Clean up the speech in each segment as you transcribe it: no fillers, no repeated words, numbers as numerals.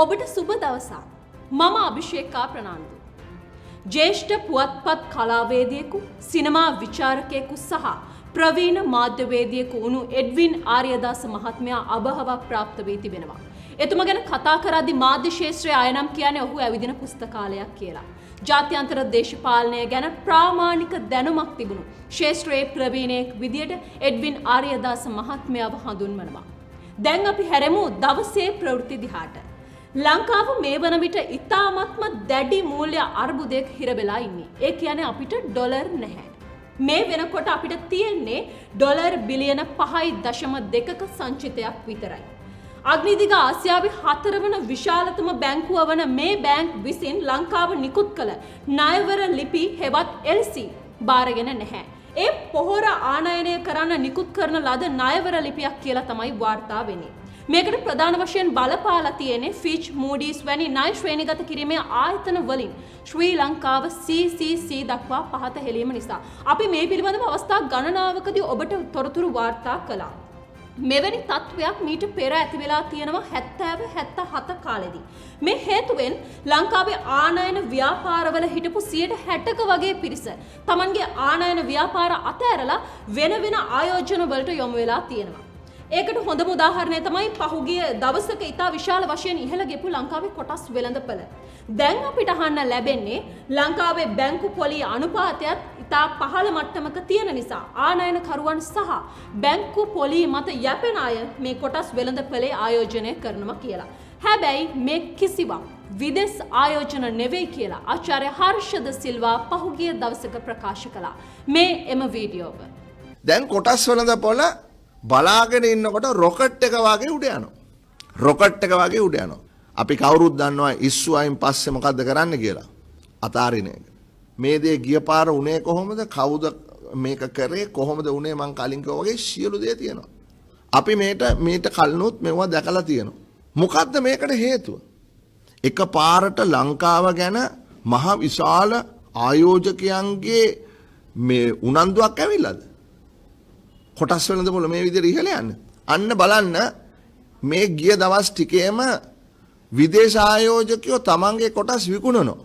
ඔබට සුබ දවසක්. මම අභිෂේකා ප්‍රනාන්දු. ජ්‍යෙෂ්ඨ පුවත්පත් කලාවේදියෙකු, සිනමා විචාරකයෙකු සහ ප්‍රවීණ මාධ්‍යවේදියෙකු වුණු එඩ්වින් ආර්යදාස මහත්මයා අභාව ප්‍රාප්ත වී තිබෙනවා. එතුමා ගැන කතා කරද්දී මාධ්‍ය ශාස්ත්‍රයේ අයනම් කියන්නේ ඔහු ඇවිදින පුස්තකාලයක් කියලා. ජාත්‍යන්තර දේශපාලනය ගැන ප්‍රාමාණික දැනුමක් තිබුණු ශාස්ත්‍රයේ ප්‍රවීණයෙක් විදියට එඩ්වින් ආර්යදාස මහත්මයාව හඳුන්වනවා. දැන් අපි හැරෙමු දවසේ ප්‍රවෘත්ති දිහාට. ලංකාව මේ වන විට ඉතාමත්ම දැඩි මූල්‍ය අර්බුදයක හිර වෙලා ඉන්නේ. ඒ කියන්නේ අපිට ඩොලර් නැහැ. මේ වෙනකොට අපිට තියෙන්නේ ඩොලර් බිලියන 5.2ක සංචිතයක් විතරයි. අග්නිදිග ආසියාවේ 4 වන විශාලතම බැංකුව වන මේ බැංක් විසින් ලංකාව නිකුත් කළ ණයවර ලිපි හෙවත් LC බාරගෙන නැහැ. ඒ පොහොර ආනයනය කරන්න නිකුත් කරන ලද ණයවර ලිපියක් කියලා තමයි වාර්තා වෙන්නේ. මේකට ප්‍රධාන වශයෙන් බලපාලා තියෙන්නේ ෆිච් මූඩීස් වැනි ණය ශ්‍රේණිගත කිරීමේ ආයතන වලින් ශ්‍රී ලංකාව CCC දක්වා පහත හෙළීම නිසා. අපි මේ පිළිබඳව අවස්ථා ගණනාවකදී ඔබට තොරතුරු වාර්තා කළා. මෙවැනි තත්වයක් මීට පෙර ඇති වෙලා තියෙනවා 70-77 කාලෙදී. මේ හේතුවෙන් ලංකාවේ ආනයන ව්‍යාපාරවල හිටපු 60%ක වගේ පිරිස තමන්ගේ ආනයන ව්‍යාපාර අතහැරලා වෙන වෙන ආයෝජන වලට යොමු වෙලා තියෙනවා. ඒකට හොඳම උදාහරණය තමයි පහුගිය දවසක ඉතා විශාල වශයෙන් ඉහළ ගෙපු ලංකාවේ කොටස් වෙළඳපළ. දැන් අපිට අහන්න ලැබෙන්නේ ලංකාවේ බැංකු පොලි අනුපාතයත් ඉතා පහළ මට්ටමක තියෙන නිසා ආනයනකරුවන් සහ බැංකු පොලි මත යැපෙන අය මේ කොටස් වෙළඳපළේ ආයෝජනය කරනවා කියලා. හැබැයි මේ කිසිවක් විදේශ ආයෝජන නෙවෙයි කියලා ආචාර්ය හර්ෂද සිල්වා පහුගිය දවසක ප්‍රකාශ කළා. මේ එම වීඩියෝව. දැන් කොටස් වෙළඳපොළ බලාගෙන ඉන්නකොට රොකට් එක වගේ උඩ යනවා. රොකට් එක වගේ උඩ යනවා. අපි කවුරුත් දන්නවා ඉස්සුවයින් පස්සේ මොකද්ද කරන්න කියලා. අතාරින එක. මේ දේ ගිය පාර උනේ කොහොමද? කවුද මේක කරේ? කොහොමද උනේ? මං කලින් කිව්වා වගේ සියලු දේ තියෙනවා. අපි මේට කලිනුත් මේවා දැකලා තියෙනවා. මොකද්ද මේකට හේතුව? එක පාරට ලංකාව ගැන මහ විශාල ආයෝජකයන්ගේ මේ උනන්දුවක් ඇවිල්ලාද? කොටස් වෙළඳපොළ මේ විදිහට ඉහළ යන්නේ. අන්න බලන්න මේ ගිය දවස් ටිකේම විදේශ ආයෝජකයෝ තමන්ගේ කොටස් විකුණනවා.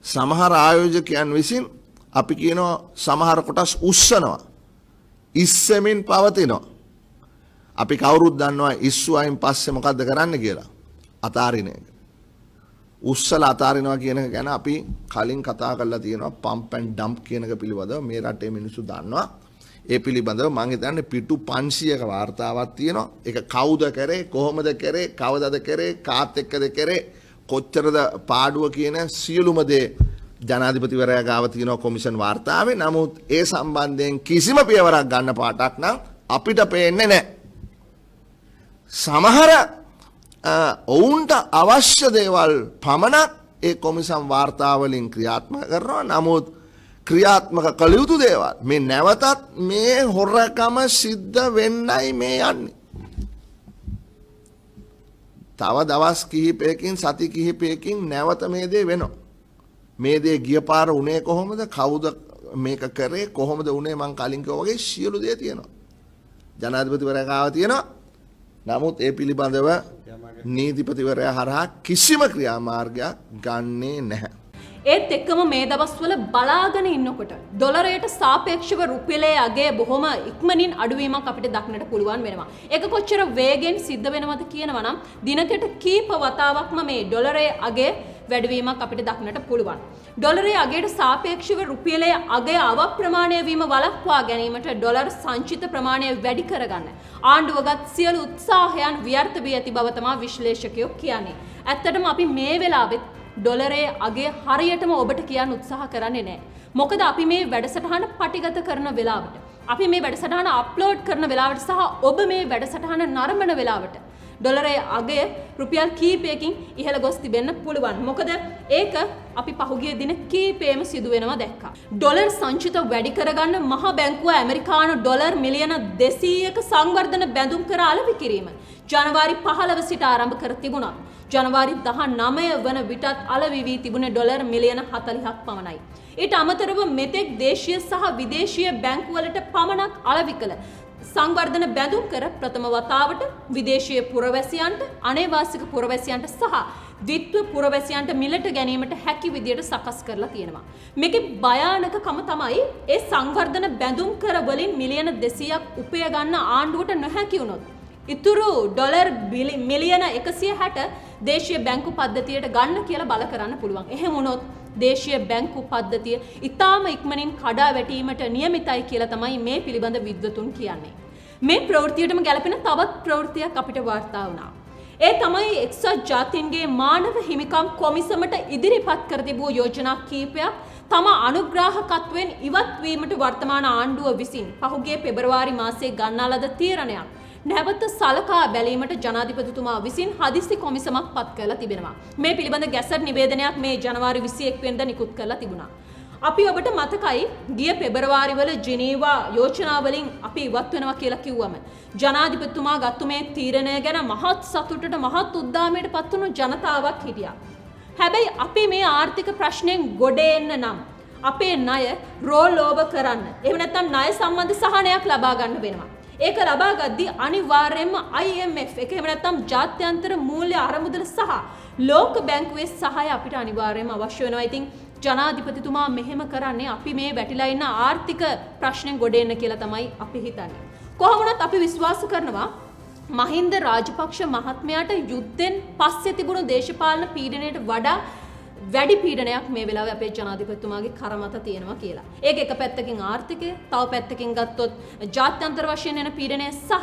සමහර ආයෝජකයන් විසින් අපි කියනවා සමහර කොටස් උස්සනවා. ඉස්සෙමින් පවතිනවා. අපි කවුරුත් දන්නවා ඉස්සුවයින් පස්සේ මොකද්ද කරන්න කියලා. අතාරින එක. උස්සලා අතාරිනවා කියන එක ගැන අපි කලින් කතා කරලා තියෙනවා පම්ප් ඇන්ඩ් ඩම්ප් කියන එක පිළිබඳව මේ රටේ මිනිස්සු දන්නවා. ඒ පිළිබඳව මම හිතන්නේ පිටු 500ක වාර්තාවක් තියෙනවා. ඒක කවුද කරේ, කොහොමද කරේ, කවදද කරේ, කාත් එක්කද කරේ, කොච්චරද පාඩුව කියන සියලුම දේ ජනාධිපතිවරයා ගාව තියෙනවා කොමිෂන් වාර්තාවේ. නමුත් ඒ සම්බන්ධයෙන් කිසිම පියවරක් ගන්න පාටක් නම් අපිට පේන්නේ නැහැ. සමහර ඔවුන්ට අවශ්‍ය දේවල් පමණක් ඒ කොමිෂන් වාර්තාවලින් ක්‍රියාත්මක කරනවා. නමුත් ක්‍රියාත්මක කළ යුතු දේවල් මේ නැවතත් මේ හොරකම සිද්ධ වෙන්නයි මේ යන්නේ. තව දවස් කිහිපයකින් සති කිහිපයකින් නැවත මේ දේ වෙනවා. මේ දේ ගිය පාර උනේ කොහොමද? කවුද මේක කරේ? කොහොමද උනේ? මං කලින් කිව්වා වගේ සියලු දේ තියෙනවා. ජනාධිපතිවරයා ගාව තියෙනවා. නමුත් ඒ පිළිබඳව නීතිපතිවරයා හරහා කිසිම ක්‍රියාමාර්ගයක් ගන්නේ නැහැ. ඒත් එක්කම මේ දවස්වල බලාගෙන ඉන්නකොට ඩොලරයට සාපේක්ෂව රුපියලේ අගය බොහොම ඉක්මනින් අඩුවීමක් අපිට දක්නට පුළුවන් වෙනවා. ඒක කොච්චර වේගෙන් සිද්ධ වෙනවද කියනවා නම් දිනකට කීප වතාවක්ම මේ ඩොලරයේ අගය වැඩිවීමක් අපිට දක්නට පුළුවන්. ඩොලරයේ අගයට සාපේක්ෂව රුපියලේ අගය අවප්‍රමාණය වීම වළක්වා ගැනීමට ඩොලර් සංචිත ප්‍රමාණය වැඩි කරගන්න ආණ්ඩුවගත් සියලු උත්සාහයන් ව්‍යර්ථ වී ඇති බව තමයි විශ්ලේෂකයෝ කියන්නේ. ඇත්තටම අපි මේ වෙලාවෙත් ඩොලරයේ අගය හරියටම ඔබට කියන්න උත්සාහ කරන්නේ නැහැ. මොකද අපි මේ වැඩසටහන පටිගත කරන වෙලාවට, අපි මේ වැඩසටහන අප්ලෝඩ් කරන වෙලාවට සහ ඔබ මේ වැඩසටහන නරඹන වෙලාවට ඩොලරයේ අගය රුපියල් කීපයකින් ඉහළ ගොස් තිබෙන්න පුළුවන්. මොකද ඒක අපි පහුගිය දින කීපෙම සිදු වෙනවා දැක්කා. ඩොලර් සංචිත වැඩි කරගන්න මහ බැංකුව ඇමරිකානු ඩොලර් මිලියන 200ක සංවර්ධන බැඳුම් කර අලෙවි කිරීම ජනවාරි 15 සිට ආරම්භ කර තිබුණා. ජනවාරි 19 වන විටත් අලෙවි වී තිබුණේ ඩොලර් මිලියන 40ක් පමණයි. ඊට අමතරව මෙතෙක් දේශීය සහ විදේශීය බැංකුවලට පමණක් අලෙවි කළ සංවර්ධන බැඳුම් කර ප්‍රථම වතාවට විදේශීය පුරවැසියන්ට අනේවාසික පුරවැසියන්ට සහ ද්විත්ව පුරවැසියන්ට මිලට ගැනීමට හැකි විදියට සකස් කරලා තියෙනවා. මේකේ භයානකකම තමයි ඒ සංවර්ධන බැඳුම් කර වලින් මිලියන 200ක් උපය ගන්න ආණ්ඩුවට නොහැකි වුණොත් ඉතුරු ඩොලර් මිලියන 160 දේශීය බැංකු පද්ධතියට ගන්න කියලා බල කරන්න පුළුවන්. එහෙම වුණොත් දේශීය බැංකු පද්ධතිය ඉතාම ඉක්මනින් කඩා වැටීමට නියමිතයි කියලා තමයි මේ පිළිබඳ විද්වතුන් කියන්නේ. මේ ප්‍රවෘත්තියටම ගැලපෙන තවත් ප්‍රවෘත්තියක් අපිට වාර්තා වුණා. ඒ තමයි එක්සත් ජාතීන්ගේ මානව හිමිකම් කොමිසමට ඉදිරිපත් කර තිබූ යෝජනා කීපයක් තම අනුග්‍රාහකත්වයෙන් ඉවත් වීමට වර්තමාන ආණ්ඩුව විසින් පහුගිය පෙබරවාරි මාසයේ ගන්නා ලද තීරණයක් නැවත සලකා බැලීමට ජනාධිපතිතුමා විසින් හදිසි කොමිසමක් පත් කරලා තිබෙනවා. මේ පිළිබඳ ගැසට් නිවේදනයක් මේ ජනවාරි 21 වෙනිදා නිකුත් කරලා තිබුණා. අපි ඔබට මතකයි ගිය පෙබරවාරි වල ජිනීවා යෝජනා වලින් අපි ඉවත් වෙනවා කියලා කිව්වම ජනාධිපතිතුමා ගත්ත මේ තීරණය ගැන මහත් සතුටට මහත් උද්දාමයට පත් වුණු ජනතාවක් හිටියා. හැබැයි අපි මේ ආර්ථික ප්‍රශ්නෙන් ගොඩ එන්න නම් අපේ ණය රෝල් ඕවර් කරන්න. එහෙම නැත්නම් ණය සම්බන්ධ සහනයක් ලබා ගන්න වෙනවා. ඒක ලබා ගද්දී අනිවාර්යයෙන්ම IMF එක එහෙම නැත්නම් ජාත්‍යන්තර මූල්‍ය අරමුදල සහ ලෝක බැංකුවේ සහාය අපිට අනිවාර්යයෙන්ම අවශ්‍ය වෙනවා. ඉතින් ජනාධිපතිතුමා මෙහෙම කරන්නේ අපි මේ වැටිලා ඉන්න ආර්ථික ප්‍රශ්නෙන් ගොඩ එන්න කියලා තමයි අපි හිතන්නේ. කොහොම වුණත් අපි විශ්වාස කරනවා මහින්ද රාජපක්ෂ මහත්මයාට යුද්ධෙන් පස්සේ තිබුණු දේශපාලන පීඩනයට වඩා වැඩි පීඩනයක් මේ වෙලාවේ අපේ ජනාධිපතිතුමාගේ කර මත තියෙනවා කියලා. ඒක එක පැත්තකින් ආර්ථිකය, තව පැත්තකින් ගත්තොත් ජාත්‍යන්තර වශයෙන් එන පීඩනය සහ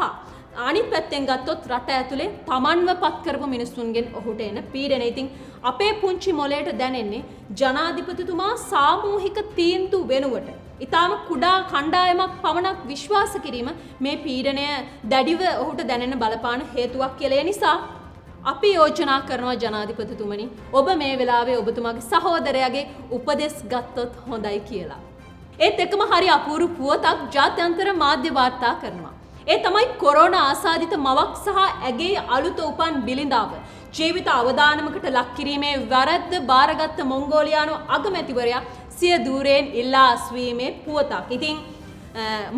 අනිත් පැත්තෙන් ගත්තොත් රට ඇතුලේ තමන්ව පත් කරපු මිනිස්සුන්ගෙන් ඔහුට එන පීඩනය. ඉතින් අපේ පුංචි මොලේට දැනෙන්නේ ජනාධිපතිතුමා සාමූහික තීන්දුව වෙනුවට ඊටාම කුඩා කණ්ඩායමක් පමණක් විශ්වාස කිරීම මේ පීඩනය දැඩිව ඔහුට දැනෙන බලපාන හේතුවක් කියලා. ඒ නිසා අපි යෝජනා කරනවා ජනාධිපතිතුමනි ඔබ මේ වෙලාවේ ඔබතුමාගේ සහෝදරයාගේ උපදෙස් ගත්තොත් හොඳයි කියලා. ඒත් එකම හරි අපූර්ව පුවතක් ජාත්‍යන්තර මාධ්‍ය වාර්තා කරනවා. ඒ තමයි කොරෝනා ආසාදිත මවක් සහ ඇගේ අලුත උපන් බිලිඳාව ජීවිත අවදානමකට ලක් කිරීමේ වැරද්ද බාරගත් මොංගෝලියානු අගමැතිවරයා සිය දූරයෙන් ඉල්ලා අස්වීමේ පුවතක්. ඉතින්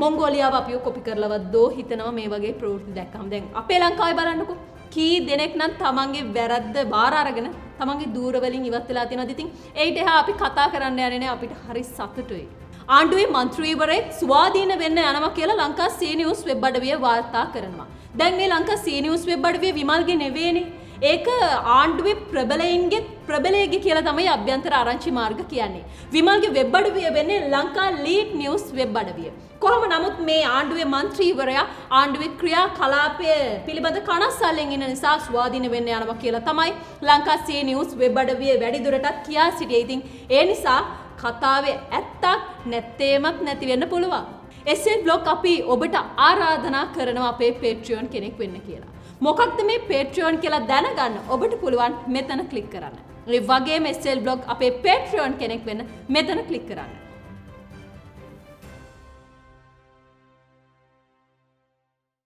මොංගෝලියාව අපිව කොපි කරලවත් දෝ හිතනවා මේ වගේ ප්‍රවෘත්ති දැක්කම. දැන් අපේ ලංකාවේ බලන්නකෝ කී දෙනෙක් නම් තමන්ගේ වැරද්ද බාර අරගෙන තමන්ගේ දූර වලින් ඉවත් වෙලා තියෙනවද? ඉතින් ඒිට එහා අපි කතා කරන්න යන්නේ නැහැ. අපිට හරි සතුටුයි. ආණ්ඩුවේ මන්ත්‍රීවරයෙක් ස්වාධීන වෙන්න යනවා කියලා ලංකා සී නිවුස් වෙබ් අඩවිය වාර්තා කරනවා. දැන් මේ ලංකා සී නිවුස් වෙබ් අඩවිය විමල්ගේ නෙවෙයිනේ. ඒක ආණ්ඩුවේ ප්‍රබලයින්ගේ ප්‍රබලයේගේ කියලා තමයි අභ්‍යන්තර ආරංචි මාර්ග කියන්නේ. විමල්ගේ වෙබ් අඩවිය වෙන්නේ ලංකා ලීඩ් නිවුස් වෙබ් අඩවිය. කොහොම නමුත් මේ ආණ්ඩුවේ මන්ත්‍රීවරයා ආණ්ඩුවේ ක්‍රියාකලාපය පිළිබඳ කනස්සල්ලෙන් ඉන්න නිසා ස්වාධීන වෙන්න යනවා කියලා තමයි ලංකා සී නිවුස් වෙබ් අඩවිය වැඩිදුරටත් කියා සිටියේ. ඉතින් ඒ නිසා කතාවේ ඇත්තක් නැත්තේමත් නැති වෙන්න පුළුවන්. එසේ බ්ලොග් අපි ඔබට ආරාධනා කරනවා අපේ Patreon කෙනෙක් වෙන්න කියලා. මොකක්ද මේ Patreon කියලා දැනගන්න ඔබට පුළුවන් මෙතන ක්ලික් කරන්න. ඒ වගේම SL බ්ලොග් අපේ Patreon කෙනෙක් වෙන්න මෙතන ක්ලික් කරන්න.